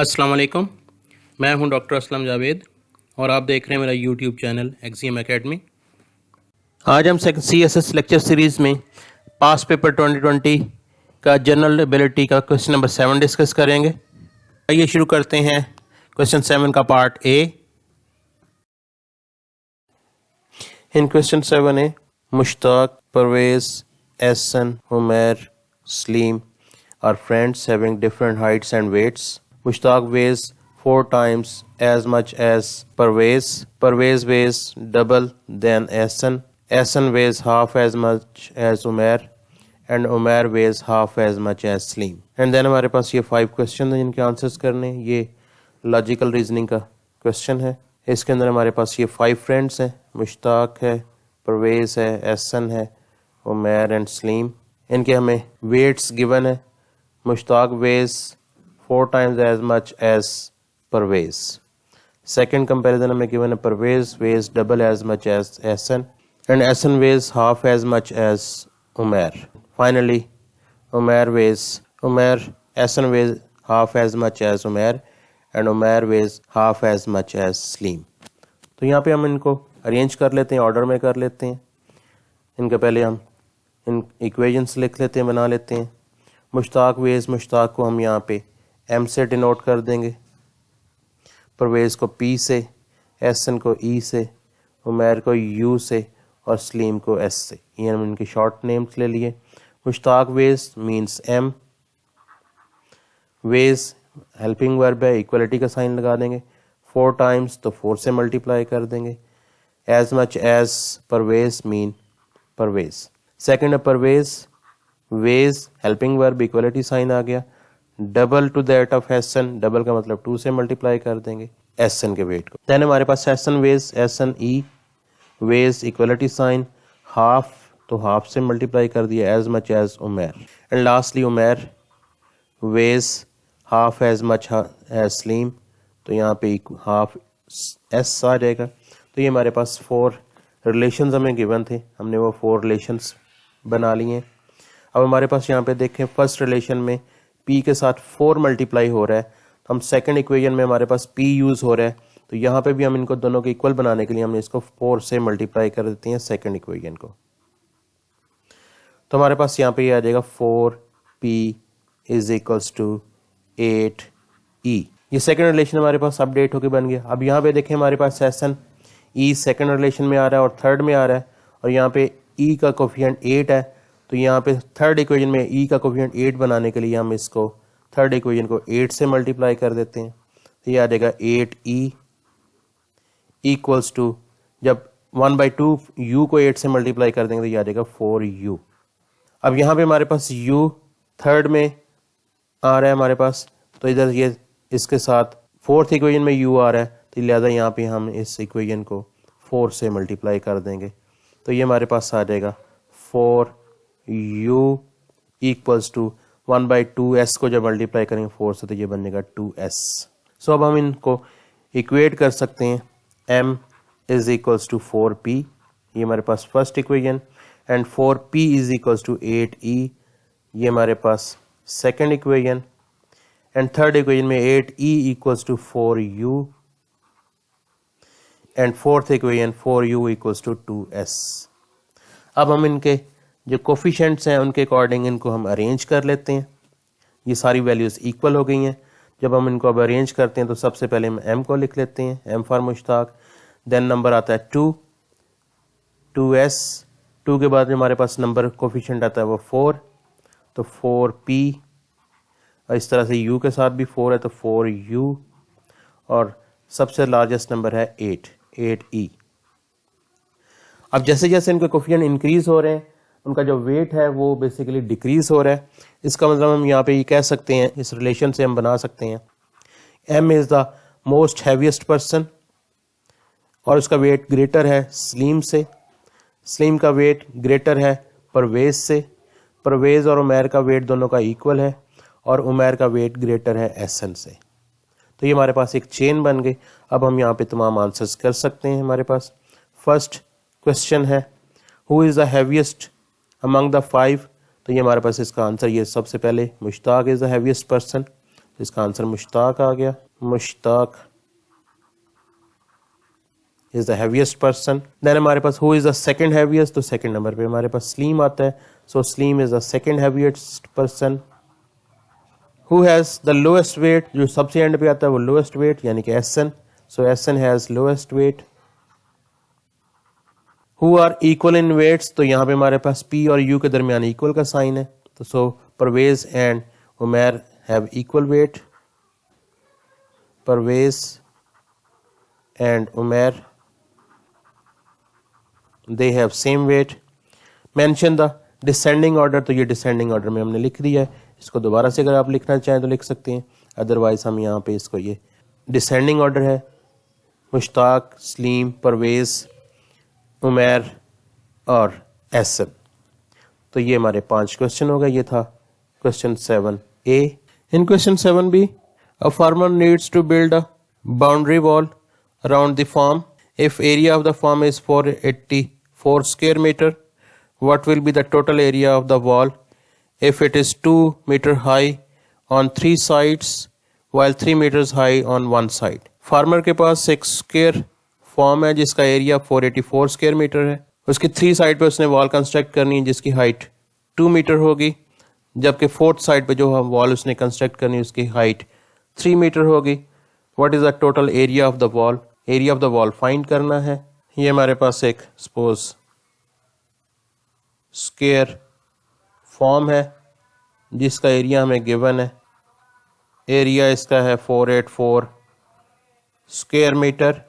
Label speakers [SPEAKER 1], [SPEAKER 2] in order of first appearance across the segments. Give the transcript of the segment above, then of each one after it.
[SPEAKER 1] अस्सलाम वालेकुम। मैं हूं डॉक्टर असलम जावेद और आप देख रहे हैं मेरा यूट्यूब चैनल एक्जीएम एकेडमी। आज हम CSS लेक्चर सीरीज़ में पास पेपर 2020 का जनरल एबिलिटी का क्वेश्चन नंबर 7 डिस्कस करेंगे। आइए शुरू करते हैं क्वेश्चन 7 का part A. In question 7 A Mushtaq, Parvez, Ehsan, Umair, Saleem are friends having different heights and weights. Mushtaq weighs 4 times as much as Parvez. Parvez weighs double than Ehsan. Ehsan weighs half as much as Umair. And Umair weighs half as much as Salim. And then हमारे पास ये 5 question हैं जिनके answers करने। ये logical reasoning का question है। इसके अंदर हमारे पास ये 5 फ्रेंड्स हैं। मुश्ताक है, परवेज है, एहसन है, उमैर एंड सलीम। इनके हमें वेट्स गिवन है। Mushtaq weighs 4 times as much as Parvez. Second comparison हमें given है Parvez weighs double as much as Ehsan and Ehsan weighs half as much as Umair. Finally, Ehsan weighs half as much as Umair and Umair weighs half as much as Salim. तो यहाँ पे हम इनको arrange कर लेते हैं, order में कर लेते हैं। इनके पहले हम इन इक्वेशंस लिख लेते हैं, बना लेते हैं। मुश्ताक वेज, मुश्ताक को हम यहाँ पे एम से डिनोट कर देंगे, परवेज़ को पी से, एहसन को ई से, उमैर को यू से और सलीम को एस से। ये हम इनके शॉर्ट नेम्स ले लिए। Mushtaq was means M, was helping verb है, इक्वलिटी का साइन लगा देंगे। 4 टाइम्स तो 4 से मल्टीप्लाई कर देंगे। As much as Parvez mean Parvez. Second है Parvez, was helping verb, equality sign आ गया। Double to that of Ehsan, double का मतलब 2 से मल्टीप्लाई कर देंगे एहसन के वेट को। देन हमारे पास Ehsan was, Ehsan E, was equality sign, half तो हाफ से मल्टीप्लाई कर दिया, as much as Umair. And lastly Umair was half as much as Saleem, तो यहाँ पे हाफ एस आ जाएगा। तो ये हमारे पास 4 रिलेशंस हमें गिवन थे, हमने वो 4 रिलेशंस बना लिए। अब हमारे पास यहाँ पे देखें फर्स्ट रिलेशन में p के साथ 4 मल्टीप्लाई हो रहा है, तो हम सेकंड इक्वेशन में हमारे पास p यूज़ हो रहा है, तो यहाँ पे भी हम इनको दोनों के इक्वल बनाने के लिए हमने इसको 4 से मल्टीप्लाई कर देते हैं सेकंड इक्वेशन को। तो हमारे पास यहाँ पे ये आ जाएगा 4p is equals to 8e। ये सेकंड रिलेशन हमारे पास अपडेट होकर बन गया। अब यहाँ पे देखें हमारे पास एहसन e सेकंड रिलेशन में आ रहा है और थर्ड में आ रहा है, और यहाँ पे e का कोफिशिएंट 8 है, तो यहाँ पे थर्ड इक्वेशन में e का कोफिशिएंट 8 बनाने के लिए हम इसको थर्ड इक्वेशन को 8 से मल्टीप्लाई कर देते हैं। तो ये आ जाएगा 8e इक्वल्स टू, जब 1/2 u को 8 से मल्टीप्लाई कर देंगे तो ये आ जाएगा 4u। अब यहाँ पे हमारे पास u थर्ड में आ रहा है हमारे पास, तो इधर ये इसके साथ फोर्थ इक्वेशन में u आ रहा है, तो लिहाजा यहाँ पे हम इस इक्वेशन को 4 से मल्टीप्लाई कर देंगे। तो ये हमारे पास आ जाएगा 4u इक्वल्स टू 1/2 s को जब मल्टीप्लाई करेंगे 4 से तो ये बनेगा 2s। सो अब हम इनको इक्वेट कर सकते हैं। m is equals to 4p, ये हमारे पास first equation, and 4p is equals to 8e, ये हमारे पास second equation, and third equation में 8e equals to 4u, and fourth equation 4u equals to 2s। अब हम इनके जो कोफिशिएंट्स हैं उनके अकॉर्डिंग इनको हम अरेंज कर लेते हैं। ये सारी वैल्यूज़ इक्वल हो गई हैं। जब हम इनको अब अरेंज करते हैं तो सबसे पहले हम m को लिख लेते हैं, m for Mushtaq. Then number आता है 2s, 2 के बाद हमारे पास नंबर कोफिशिएंट आता है वो 4, तो 4p, और इस तरह से u के साथ भी 4 है तो 4u, और सबसे लार्जेस्ट नंबर है 8e। अब जैसे जैसे इनके कोफिशिएंट इंक्रीज हो रहे हैं उनका जो वेट है वो बेसिकली डिक्रीज हो रहा है। इसका मतलब हम यहाँ पे ये कह सकते हैं, इस रिलेशन से हम बना सकते हैं m is the most heaviest person, और उसका वेट ग्रेटर है सलीम से, सलीम का वेट ग्रेटर है परवेज से, परवेज और उमैर का वेट दोनों का इक्वल है, और उमैर का वेट ग्रेटर है एहसन से। तो ये हमारे पास एक चेन बन गई। अब हम यहाँ पे तमाम आंसर्स कर सकते हैं। हमारे पास फर्स्ट क्वेश्चन है who is the heaviest among the 5, तो ये हमारे पास इसका आंसर ये सबसे पहले Mushtaq is the heaviest person, तो इसका आंसर मुश्ताक आ गया। Mushtaq is the heaviest person. Then हमारे पास who is the second heaviest, तो सेकंड नंबर पे हमारे पास सलीम आता है। So Saleem is the second heaviest person. Who has the lowest weight, जो सबसे एंड पे आता है वो लोएस्ट वेट यानी कि Ahsan. So Ahsan has lowest weight. Who are equal in weights, तो यहाँ पे हमारे पास पी और यू के दरमियान इक्वल का साइन है। तो so Parvez and Umair have equal weight. Parvez and Umair they have same weight. Mention the descending order, तो ये डिसेंडिंग ऑर्डर में हमने लिख दिया है। इसको दोबारा से अगर आप लिखना चाहें तो लिख सकते हैं, अदरवाइज हम यहाँ पे इसको ये डिसेंडिंग ऑर्डर है। मुश्ताक, सलीम, परवेज, उमैर और एसन। तो ये हमारे 5 क्वेश्चन हो गए। ये था question 7A। In question 7B, a farmer needs to build a boundary wall around the farm. If area of the farm is 484 square meter, what will be the total area of the wall if it is 2 meter high on 3 sides while 3 meters high on one side? Farmer के पास एक square form है जिसका area 484 square metre है। उसकी 3 side पे उसने wall construct करनी है जिसकी हाइट 2 मीटर होगी, जबकि 4th साइड पे जो वॉल उसने कंस्ट्रक्ट करनी है उसकी हाइट 3 मीटर होगी। What is the total area of the wall? Area of the wall find करना है। ये हमारे पास एक सपोज स्क्वायर फॉर्म है जिसका एरिया हमें गिवन है। एरिया इसका है 484 स्क्वायर मीटर।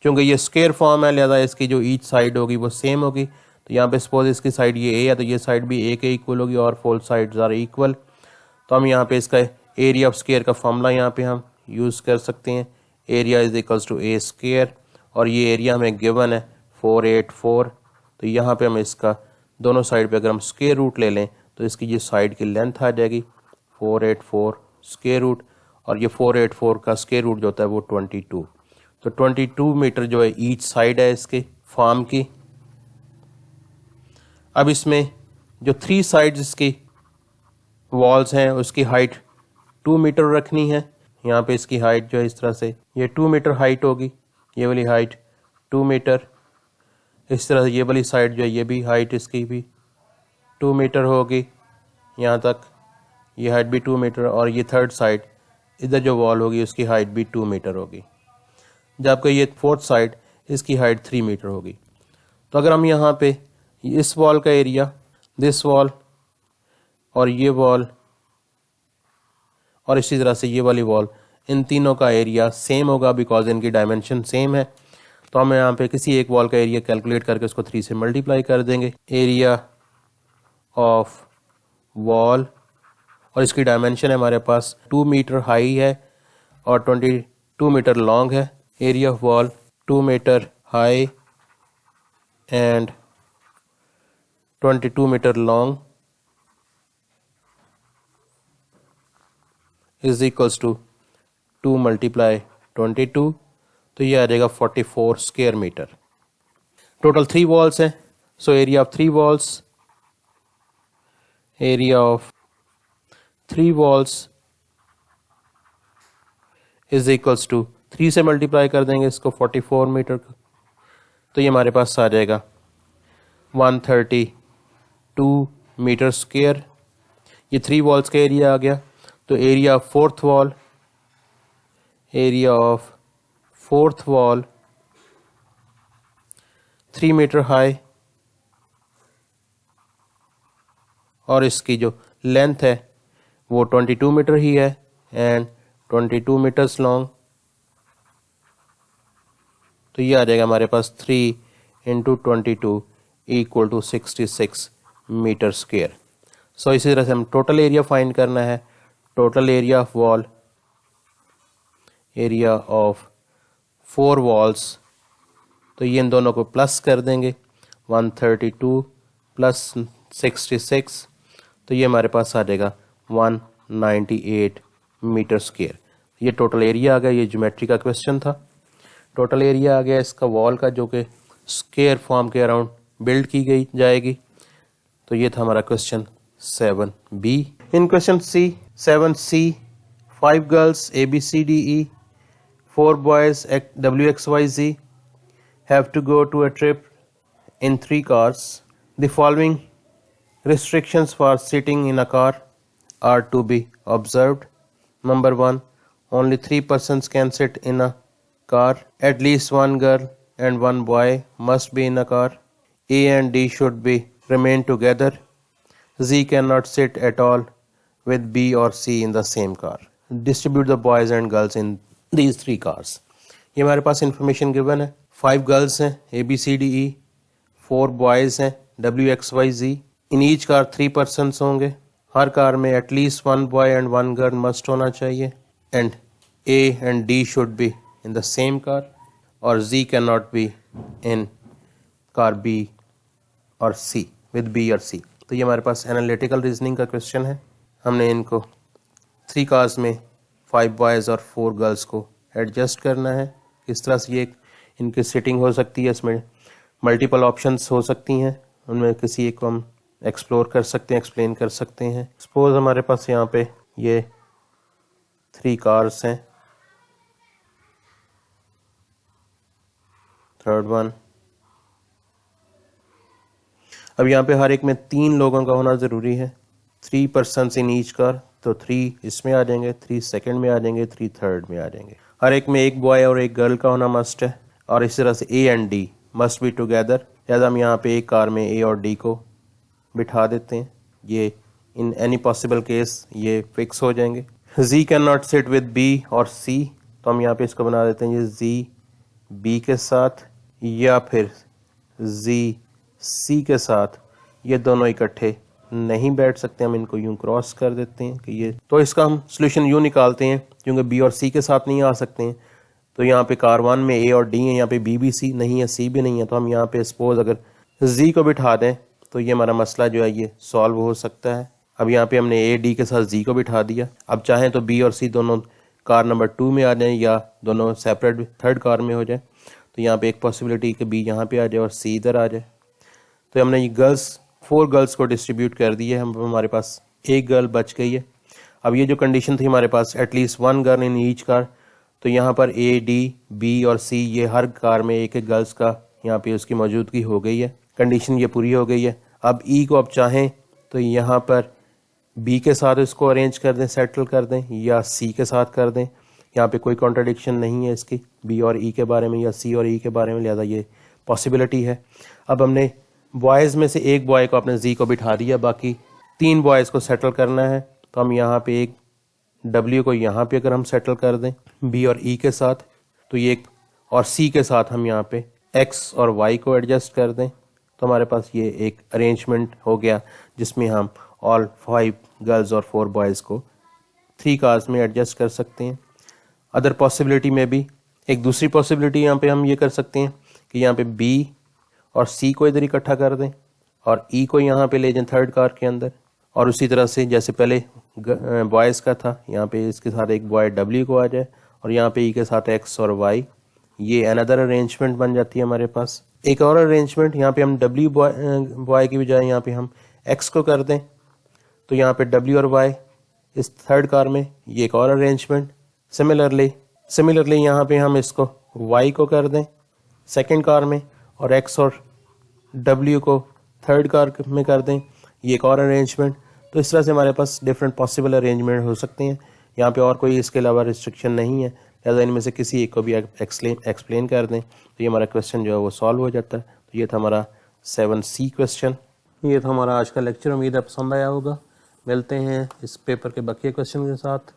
[SPEAKER 1] क्योंकि ये स्क्वायर फॉर्म है लिहाजा इसकी जो ईच साइड होगी वो सेम होगी। तो यहाँ पे सपोज इसकी साइड ये ए है तो ये साइड भी ए के इक्वल होगी और 4 साइड्स आर इक्वल। तो हम यहाँ पे इसका एरिया ऑफ स्क्वायर का फॉर्मूला यहाँ पे हम यूज़ कर सकते हैं। Area is equals to A square और ये एरिया हमें गिवन है 484। तो यहाँ पे हम इसका दोनों साइड पे अगर हम स्क्वायर रूट ले लें तो इसकी जो साइड की लेंथ आ जाएगी 484 स्क्वायर रूट, और ये 484 का स्क्वायर रूट जो होता है वो 22। तो 22 मीटर जो है ईच साइड है इसके फार्म की। अब इसमें जो 3 साइड्स इसकी वॉल्स हैं उसकी हाइट 2 मीटर रखनी है। यहाँ पे इसकी हाइट जो है इस तरह से ये 2 मीटर हाइट होगी, ये वाली हाइट 2 मीटर। इस तरह से ये वाली साइड जो है ये भी हाइट इसकी भी 2 मीटर होगी यहाँ तक, ये हाइट भी 2 मीटर, और ये 3rd साइड इधर जो वॉल होगी उसकी हाइट भी 2 मीटर होगी, जबकि ये 4th साइड इसकी हाइट 3 मीटर होगी। तो अगर हम यहाँ पे इस वॉल का एरिया, दिस वॉल और ये वॉल और इसी तरह से ये वाली वॉल, इन तीनों का एरिया सेम होगा बिकॉज इनकी डायमेंशन सेम है। तो हम यहाँ पे किसी एक वॉल का एरिया कैलकुलेट करके उसको 3 से मल्टीप्लाई कर देंगे। एरिया ऑफ वॉल और इसकी डायमेंशन है हमारे पास 2 मीटर हाई है और 22 मीटर लॉन्ग है। Area of wall 2 metre high and 22 metre long is equals to 2 multiply 22, तो ये आ जाएगा 44 स्क्वायर मीटर। टोटल 3 वॉल्स हैं, so area of 3 walls, area of 3 walls is equals to 3 से मल्टीप्लाई कर देंगे इसको 44 मीटर का, तो ये हमारे पास आ जाएगा 132 मीटर स्क्वायर। ये 3 वॉल्स का एरिया आ गया। तो area of 4th wall, area of 4th wall 3 metre high और इसकी जो लेंथ है वो 22 मीटर ही है एंड 22 मीटर्स लॉन्ग। तो ये आ जाएगा हमारे पास 3 into 22 equal to 66 meter square. So इसी तरह से हम टोटल एरिया फाइंड करना है। Total area of wall, area of 4 walls, तो ये इन दोनों को प्लस कर देंगे 132 प्लस 66, तो ये हमारे पास आ जाएगा 198 मीटर स्क्वायर। ये टोटल एरिया आ गया। ये ज्योमेट्री का क्वेश्चन था। टोटल एरिया आ गया इसका वॉल का जो कि स्क्वायर फॉर्म के अराउंड बिल्ड की गई जाएगी। तो ये था हमारा question 7B। In question 7C 5 girls A, B, C, D, E, 4 boys W, X, Y, Z have to go to a trip in 3 cars. The following restrictions for sitting in a car are to be observed. Number 1, only 3 persons can sit in a car. At least 1 girl and 1 boy must be in a car. A and D should be remain together. Z cannot sit at all with B or C in the same car. Distribute the boys and girls in these 3 cars. ये हमारे पास information given है. 5 girls हैं A, B, C, D, E, 4 boys हैं W, X, Y, Z. इन each car 3 persons होंगे. हर car में at least 1 boy and 1 girl must होना चाहिए. And A and D should be in the same car और Z cannot be in car B और C with B और C. तो ये हमारे पास एनालिटिकल रीजनिंग का क्वेश्चन है. हमने इनको 3 कार्स में 5 बॉयज़ और 4 गर्ल्स को एडजस्ट करना है. किस तरह से ये इनकी सिटिंग हो सकती है, इसमें मल्टीपल ऑप्शंस हो सकती हैं, उनमें किसी एक को हम एक्सप्लोर कर सकते हैं, एक्सप्लेन कर सकते हैं. सपोज हमारे पास यहाँ पे ये 3 कार्स हैं. Third one. अब यहाँ पे हर एक में 3 लोगों का होना ज़रूरी है. 3 पर्सनस इन ईच कार, तो 3 इसमें आ जाएंगे, 3 सेकंड में आ जाएंगे, 3 थर्ड में आ जाएंगे. हर एक में 1 बॉय और 1 गर्ल का होना मस्ट है. और इस तरह से A and D must be together. लिहाजा हम यहाँ पे एक कार में A और D को बिठा देते हैं. ये इन एनी पॉसिबल केस ये फिक्स हो जाएंगे. Z can not sit with B और C, तो हम यहाँ पे इसको बना देते हैं ये Z B के साथ या फिर Z C के साथ. ये दोनों इकट्ठे नहीं बैठ सकते, हम इनको यूं क्रॉस कर देते हैं कि ये. तो इसका हम सोल्यूशन यूं निकालते हैं, क्योंकि B और C के साथ नहीं आ सकते हैं. तो यहाँ पे कार 1 में A और D है, यहाँ पे B भी C नहीं है, C भी नहीं है. तो हम यहाँ पे सपोज अगर Z को बिठा दें तो ये हमारा मसला जो है ये सॉल्व हो सकता है. अब यहाँ पे हमने A D के साथ Z को बिठा दिया. अब चाहें तो B और C दोनों कार नंबर 2 में आ जाएं या दोनों सेपरेट थर्ड कार में हो जाए. तो यहाँ पे एक पॉसिबिलिटी कि B यहाँ पे आ जाए और C इधर आ जाए. तो हमने ये 4 गर्ल्स को डिस्ट्रीब्यूट कर दिए. हमारे पास 1 गर्ल बच गई है. अब ये जो कंडीशन थी हमारे पास at least 1 girl in each car, तो यहाँ पर A, D, B और C ये हर कार में 1 गर्ल्स का यहाँ पे उसकी मौजूदगी हो गई है. कंडीशन ये पूरी हो गई है. अब E को आप चाहें तो यहाँ पर B के साथ इसको अरेंज कर दें, सेटल कर दें, या C के साथ कर दें. यहाँ पे कोई कॉन्ट्रडिक्शन नहीं है इसकी B और E के बारे में या C और E के बारे में, लिहाजा ये पॉसिबिलिटी है. अब हमने बॉयज़ में से 1 बॉय को अपने Z को बिठा दिया, बाकी 3 बॉयज़ को सेटल करना है. तो हम यहाँ पे एक W को यहाँ पे अगर हम सेटल कर दें B और E के साथ, तो ये एक और C के साथ हम यहाँ पे X और Y को एडजस्ट कर दें, तो हमारे पास ये एक अरेंजमेंट हो गया जिसमें हम ऑल 5 गर्ल्स और 4 बॉयज़ को 3 कार्स में एडजस्ट कर सकते हैं. अदर पॉसिबिलिटी में भी एक दूसरी पॉसिबिलिटी यहाँ पे हम ये कर सकते हैं कि यहाँ पे B और C को इधर इकट्ठा कर दें और E को यहाँ पे ले जाएं थर्ड कार के अंदर. और उसी तरह से जैसे पहले बॉयज़ का था, यहाँ पे इसके साथ एक बॉय W को आ जाए और यहाँ पे E के साथ X और Y. ये अनदर अरेंजमेंट बन जाती है हमारे पास. एक और अरेंजमेंट यहाँ पे हम W बॉय की बजाय यहाँ पे हम X को कर दें, तो यहाँ पे W और Y इस थर्ड कार में, ये एक और अरेंजमेंट. सिमिलरली यहाँ पे हम इसको Y को कर दें सेकंड कार में और X और W को थर्ड कार में कर दें, ये एक और अरेंजमेंट. तो इस तरह से हमारे पास डिफरेंट पॉसिबल अरेंजमेंट हो सकते हैं. यहाँ पे और कोई इसके अलावा रिस्ट्रिक्शन नहीं है, लिहाजा इनमें से किसी एक को भी एक्सप्लेन कर दें तो ये हमारा क्वेश्चन जो है वो सॉल्व हो जाता है. तो ये था हमारा 7C क्वेश्चन. ये था हमारा आज का लेक्चर. उम्मीद है पसंद आया होगा. मिलते हैं इस पेपर के बाकी क्वेश्चन के साथ.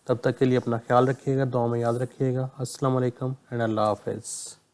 [SPEAKER 1] तब तक के लिए अपना ख्याल रखिएगा, दुआ में याद रखिएगा. अस्सलाम वालेकुम एंड अल्लाह हाफ़िज़.